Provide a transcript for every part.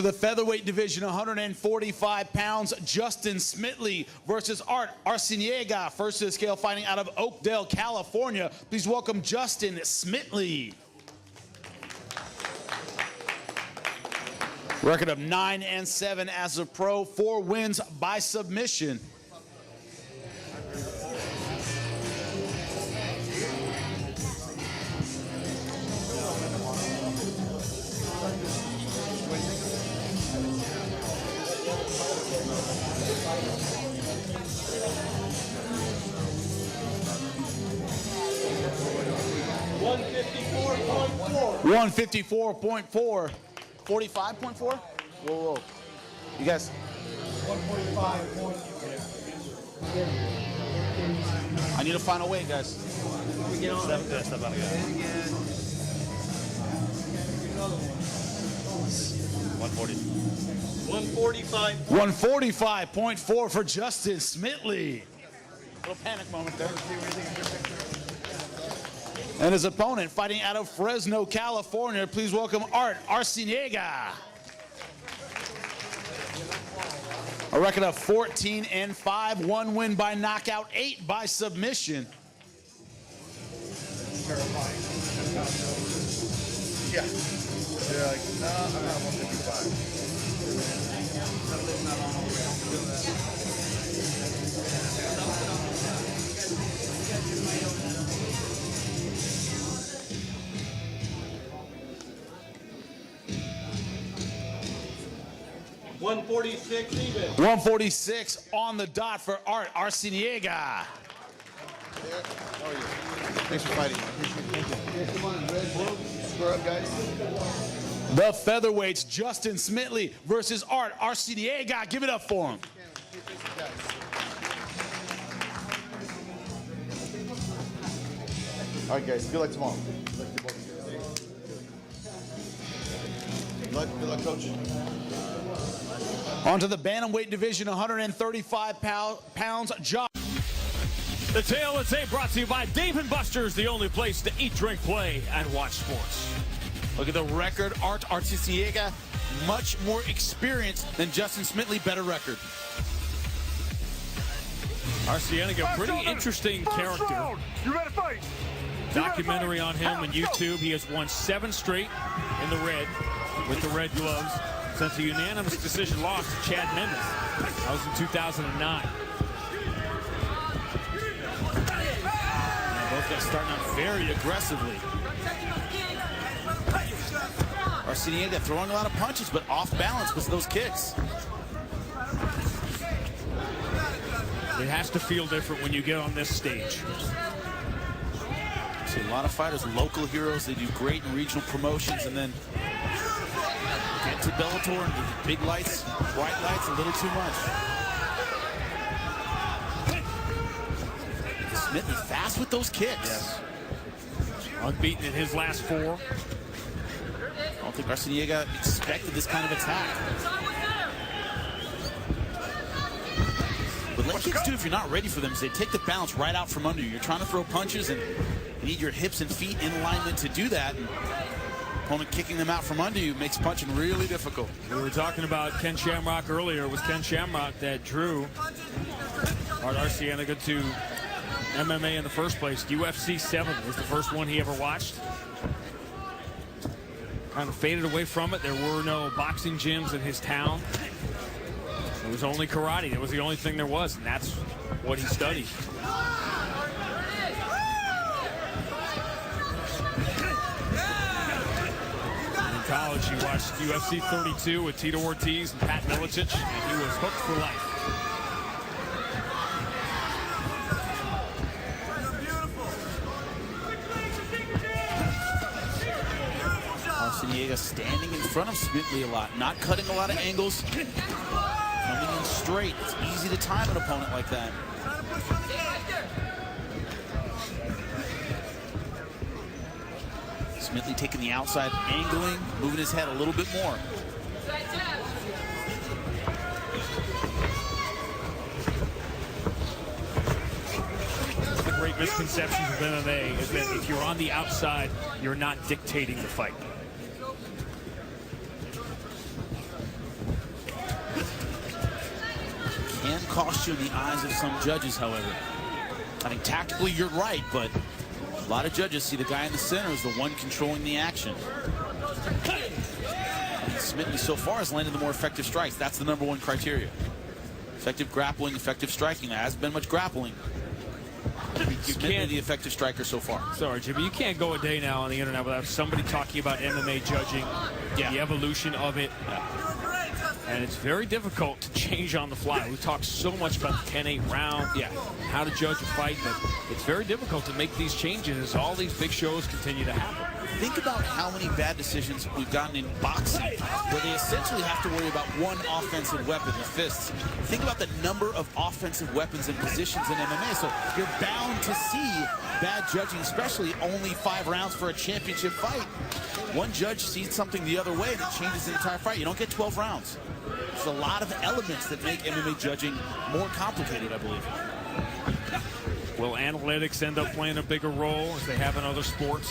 To the featherweight division, 145 pounds, Justin Smitley versus Arciniega. First to the scale, fighting out of Oakdale, California. Please welcome Justin Smitley. Record of 9-7 as a pro, 4 wins by submission. $154.4. 45.4? Whoa, whoa. You guys. 145. I need to find a weight, guys. Get on. Step out again. 140. 145. 145.4 for Justin Smitley. Little panic moment there. And his opponent, fighting out of Fresno, California, please welcome Arciniega. A record of 14-5, 1 win by knockout, 8 by submission. Yeah. They're like, no, I'm not 155. 146 even. 146 on the dot for Arciniega. How are you? Thanks for fighting. Thank you. Come on, red, blue. Square up, guys. The featherweights, Justin Smitley versus Arciniega. Give it up for him. All right, guys. Good luck tomorrow. Good luck, coach. On to the bantamweight division, 135 pounds. The Tale of Tape brought to you by Dave & Buster's, the only place to eat, drink, play, and watch sports. Look at the record. Arciniega, much more experience than Justin Smitley, better record. Arciniega, pretty interesting character. You ready to fight? Documentary on him on YouTube. He has won 7 straight in the red with the red gloves since a unanimous decision loss to Chad Mendes. That was in 2009. Both guys starting out very aggressively. Arciniega throwing a lot of punches, but off balance because of those kicks. It has to feel different when you get on this stage. See a lot of fighters, local heroes, they do great in regional promotions, and then get to Bellator and the big lights, bright lights, a little too much. Smitley fast with those kicks. Yes. Unbeaten in his last 4. I don't think Arciniega expected this kind of attack. But leg kicks do, if you're not ready for them, is they take the balance right out from under you. You're trying to throw punches, and you need your hips and feet in alignment to do that. And opponent kicking them out from under you makes punching really difficult. We were talking about Ken Shamrock earlier. It was Ken Shamrock that drew Arciniega to MMA in the first place. UFC 7 was the first one he ever watched. Kind of faded away from it. There were no boxing gyms in his town. It was only karate. That was the only thing there was, and that's what he studied. In college, he watched UFC 32 with Tito Ortiz and Pat Miletich, and he was hooked for life. Arciniega standing in front of Smitley a lot, not cutting a lot of angles, coming in straight. It's easy to time an opponent like that. Smitley taking the outside, angling, moving his head a little bit more. The great misconceptions of MMA is that if you're on the outside, you're not dictating the fight. cost you in the eyes of some judges, however. I think tactically you're right, but a lot of judges see the guy in the center as the one controlling the action. Smitley so far has landed the more effective strikes. That's the #1 criteria. Effective grappling, effective striking. There hasn't been much grappling. Smitley, the effective striker so far. Sorry, Jimmy, you can't go a day now on the internet without somebody talking about MMA judging, the evolution of it. And it's very difficult to change on the fly. We talk so much about the 10-8 round, how to judge a fight, but it's very difficult to make these changes as all these big shows continue to happen. Think about how many bad decisions we've gotten in boxing where they essentially have to worry about one offensive weapon, the fists. Think about the number of offensive weapons and positions in MMA. So you're bound to see bad judging, especially only 5 rounds for a championship fight. One judge sees something the other way and it changes the entire fight. You don't get 12 rounds. There's a lot of elements that make MMA judging more complicated, I believe. Will analytics end up playing a bigger role as they have in other sports?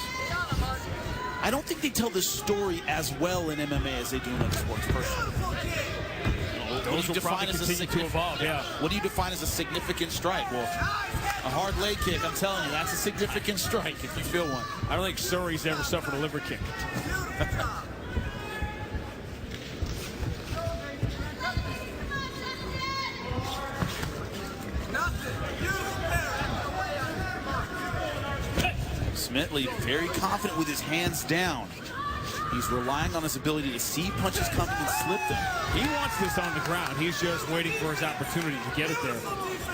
I don't think they tell the story as well in MMA as they do in other sports, personally. Those will probably continue to evolve, What do you define as a significant strike? Well, a hard leg kick, I'm telling you, that's a significant strike if you feel one. I don't think Surrey's ever suffered a liver kick. Smitley very confident with his hands down. He's relying on his ability to see punches coming and slip them. He wants this on the ground. He's just waiting for his opportunity to get it there.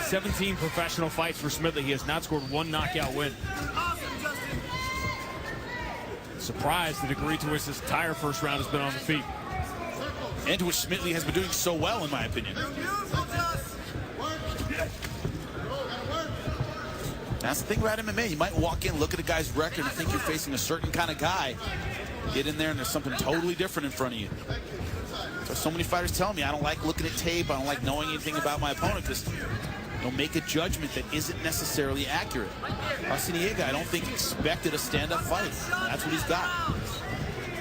17 professional fights for Smitley. He has not scored 1 knockout win. Surprised the degree to which this entire first round has been on the feet. And to which Smitley has been doing so well, in my opinion. That's the thing about MMA. You might walk in, look at a guy's record, and think you're facing a certain kind of guy. Get in there, and there's something totally different in front of you. So many fighters tell me, I don't like looking at tape. I don't like knowing anything about my opponent because they'll make a judgment that isn't necessarily accurate. Arciniega, I don't think expected a stand-up fight. That's what he's got.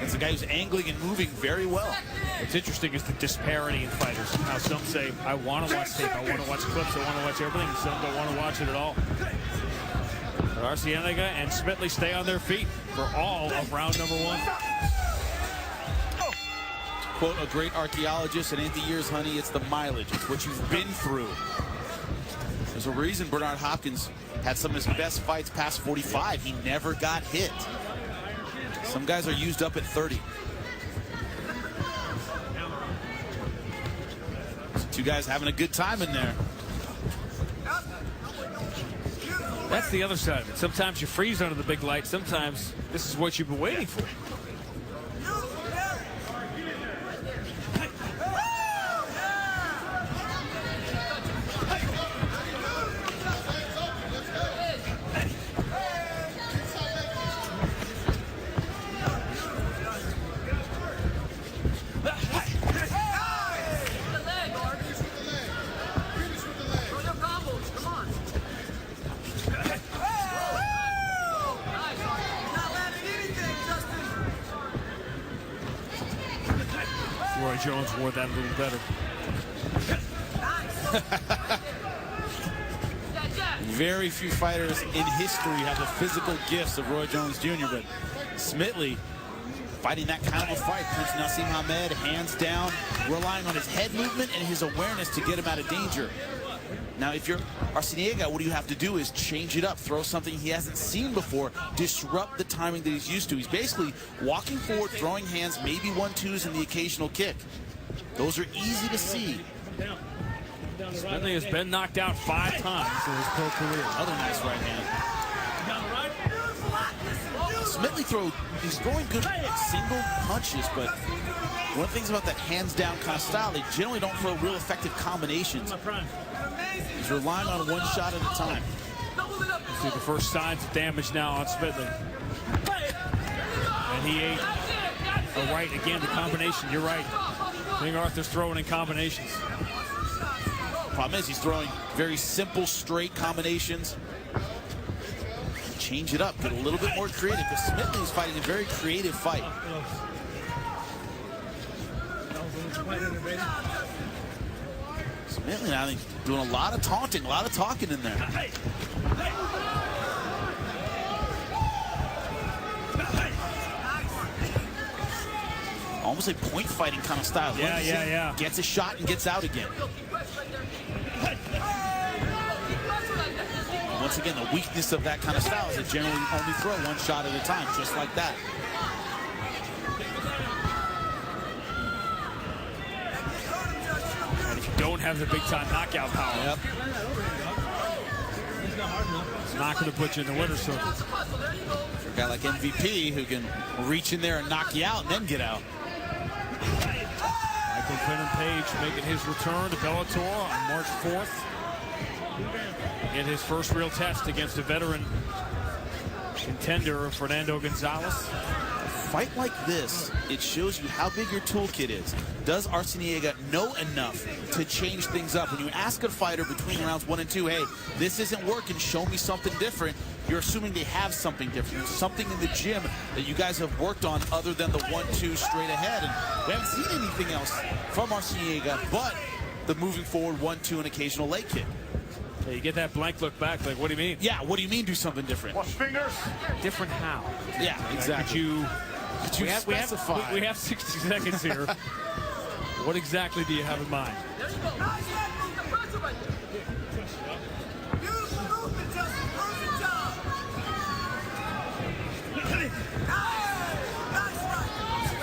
It's a guy who's angling and moving very well. What's interesting is the disparity in fighters. How some say, I want to watch tape, I want to watch clips, I want to watch everything, and some don't want to watch it at all. But Arciniega and Smitley stay on their feet for all of round #1. Quote a great archaeologist, it ain't the years, honey, it's the mileage. It's what you've been through. There's a reason Bernard Hopkins had some of his best fights past 45. He never got hit. Some guys are used up at 30. So 2 guys having a good time in there. That's the other side of it. Sometimes you freeze under the big light. Sometimes this is what you've been waiting for. Roy Jones wore that a little better. Very few fighters in history have the physical gifts of Roy Jones Jr., but Smitley fighting that kind of a fight. Prince Nassim Hamed, hands down, relying on his head movement and his awareness to get him out of danger. Now, if you're Arciniega, what you have to do is change it up, throw something he hasn't seen before, disrupt the timing that he's used to. He's basically walking forward, throwing hands, maybe 1-2s, and the occasional kick. Those are easy to see. Smitley has been knocked out 5 times in his pro career. Another nice right hand. Smitley he's throwing good single punches, but one of the things about that hands-down kind of style, they generally don't throw real effective combinations. He's relying on one shot at a time. See the first signs of damage now on Smitley. And he ate a right again, the combination. You're right. King Arthur's throwing in combinations. Problem is he's throwing very simple, straight combinations. Change it up, get a little bit more creative, because Smitley is fighting a very creative fight. Smitley now doing a lot of taunting, a lot of talking in there. Almost a point fighting kind of style. Yeah. Gets a shot and gets out again. Once again, the weakness of that kind of style is they generally only throw one shot at a time, just like that. And if you don't have the big-time knockout power, it's not going to put you in the winner's circle. For a guy like MVP who can reach in there and knock you out and then get out. Michael Venom Page making his return to Bellator on March 4th. In his first real test against a veteran contender, Fernando Gonzalez. A fight like this, it shows you how big your toolkit is. Does Arciniega know enough to change things up? When you ask a fighter between rounds 1 and 2, hey, this isn't working, show me something different, you're assuming they have something different, something in the gym that you guys have worked on other than the 1-2 straight ahead. And we haven't seen anything else from Arciniega but the moving forward 1-2 and occasional leg kick. Yeah, you get that blank look back, like, what do you mean? Yeah, what do you mean do something different? Watch fingers. Different how? Yeah, exactly. Could you specify? We have 60 seconds here. What exactly do you have in mind?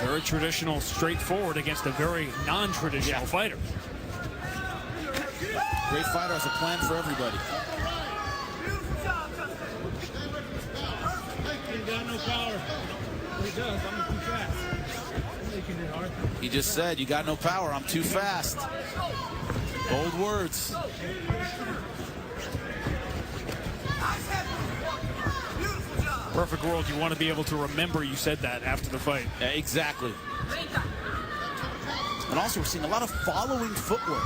Very traditional, straightforward against a very non-traditional fighter. Great fighter has a plan for everybody. He just said, you got no power, I'm too fast. Bold words. Perfect world, you want to be able to remember you said that after the fight. Yeah, exactly. And also, we're seeing a lot of following footwork.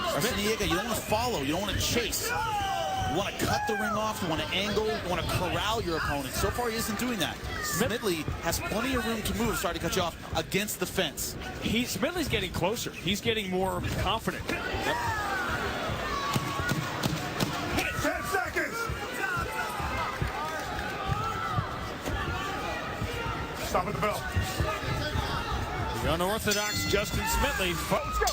Arciniega, you don't want to follow, you don't want to chase. You want to cut the ring off, you want to angle, you want to corral your opponent. So far, he isn't doing that. Smitley has plenty of room to move, sorry to cut you off, against the fence. Smitley's getting closer. He's getting more confident. Yep. 10 seconds. Stop at the bell. The unorthodox Justin Smitley. Let's go.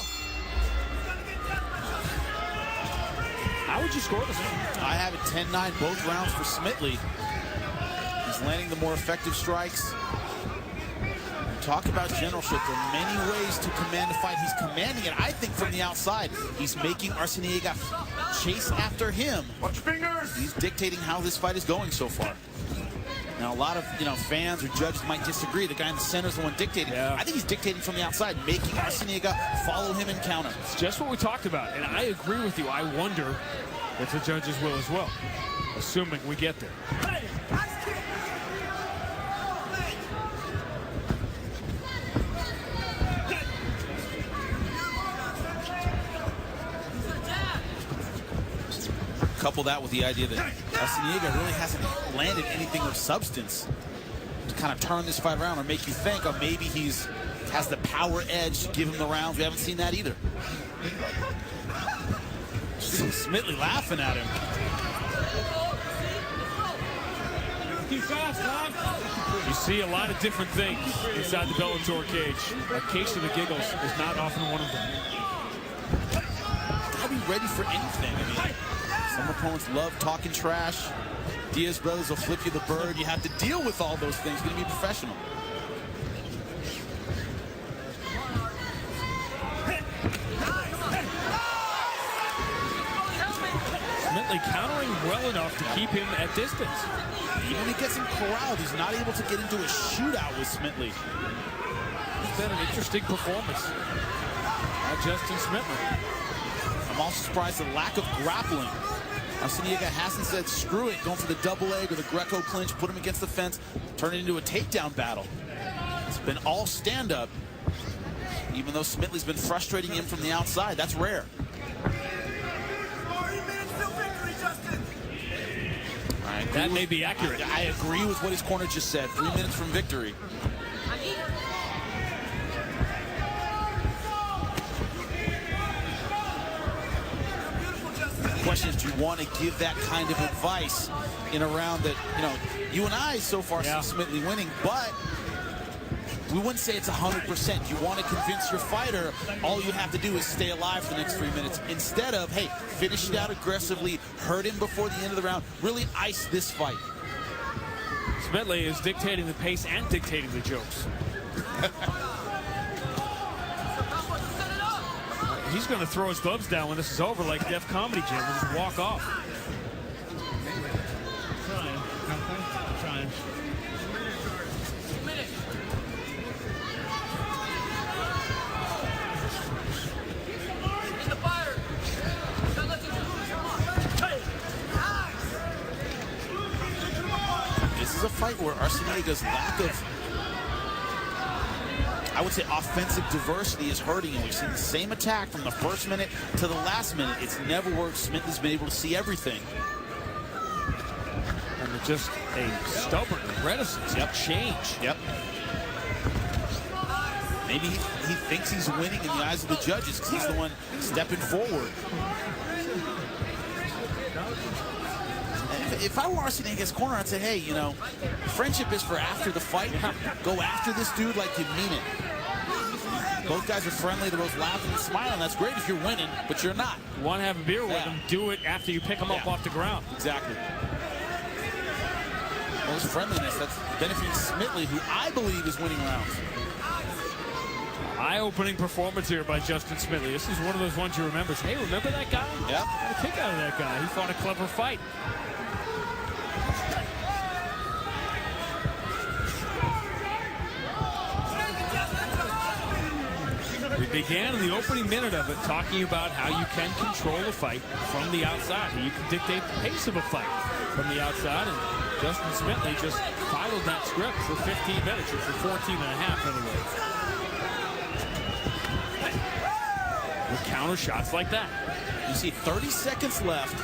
How would you score this one? I have it 10-9 both rounds for Smitley. He's landing the more effective strikes. Talk about generalship. There are many ways to command a fight. He's commanding it, I think, from the outside. He's making Arciniega chase after him. Watch fingers. He's dictating how this fight is going so far. Now, a lot of fans or judges might disagree. The guy in the center is the one dictating. Yeah. I think he's dictating from the outside, making Arciniega follow him and counter. It's just what we talked about, and I agree with you. I wonder if the judges will as well, assuming we get there. Couple that with the idea that Arciniega really hasn't landed anything of substance to kind of turn this fight around or make you think, oh, maybe has the power edge to give him the rounds. We haven't seen that either. Smitley laughing at him. You see a lot of different things inside the Bellator cage. A case of the giggles is not often one of them. Gotta be ready for anything. I mean, some opponents love talking trash. Diaz brothers will flip you the bird. You have to deal with all those things. You're gonna be professional. Smitley countering well enough to keep him at distance. Even when he gets him corralled, he's not able to get into a shootout with Smitley. It's been an interesting performance by Justin Smitley. I'm also surprised at the lack of grappling. Arciniega hasn't said, screw it, going for the double leg or the Greco clinch, put him against the fence, turn it into a takedown battle. It's been all stand-up, even though Smitley's been frustrating him from the outside. That's rare. That may be accurate. I agree with what his corner just said. 3 minutes from victory. question is, do you want to give that kind of advice in a round that, you and I so far see Smitley winning, but we wouldn't say it's 100%. You want to convince your fighter, all you have to do is stay alive for the next 3 minutes, instead of, hey, finish it out aggressively, hurt him before the end of the round, really ice this fight. Smitley is dictating the pace and dictating the jokes. He's going to throw his gloves down when this is over like Def Comedy Jam and just walk off. Trying. This is a fight where Arciniega's lack of, I would say, offensive diversity is hurting him. We've seen the same attack from the first minute to the last minute. It's never worked. Smitley's been able to see everything. And just a stubborn reticence to change. Yep. Maybe he thinks he's winning in the eyes of the judges because he's the one stepping forward. If I were Arciniega's corner, I'd say, hey, friendship is for after the fight. Go after this dude like you mean it. Both guys are friendly. They're both laughing and smiling. That's great if you're winning, but you're not. You want to have a beer with him, do it after you pick him up off the ground. Exactly. Most friendliness, that's benefiting Smitley, who I believe is winning rounds. Eye-opening performance here by Justin Smitley. This is one of those ones you remember. Hey, remember that guy? Yep. Got a kick out of that guy. He fought a clever fight. We began in the opening minute of it talking about how you can control a fight from the outside. You can dictate the pace of a fight from the outside, and Justin Smitley just followed that script for 15 minutes, or for 14 and a half anyway. With counter shots like that. You see 30 seconds left,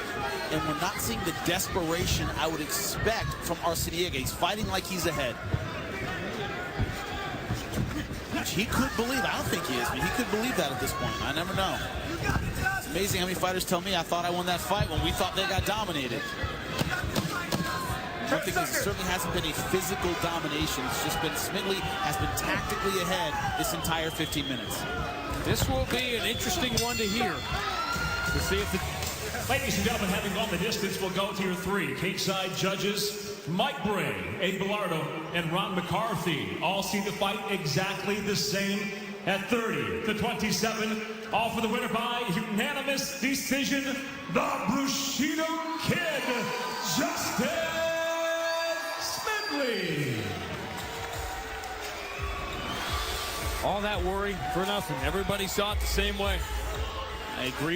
and we're not seeing the desperation I would expect from Arciniega. He's fighting like he's ahead. Which he could believe. I don't think he is, but he could believe that at this point. I never know. It's amazing how many fighters tell me I thought I won that fight when we thought they got dominated. One thing is, it certainly hasn't been a physical domination. It's just been Smitley has been tactically ahead this entire 15 minutes. This will be an interesting one to hear. To see if the... Ladies and gentlemen, having gone the distance, we'll go to your three cage-side judges. Mike Bray, Abe Bilardo, and Ron McCarthy all see the fight exactly the same at 30-27. All for the winner by unanimous decision, the Bushido Kid, Justin Smitley. All that worry for nothing. Everybody saw it the same way. I agree.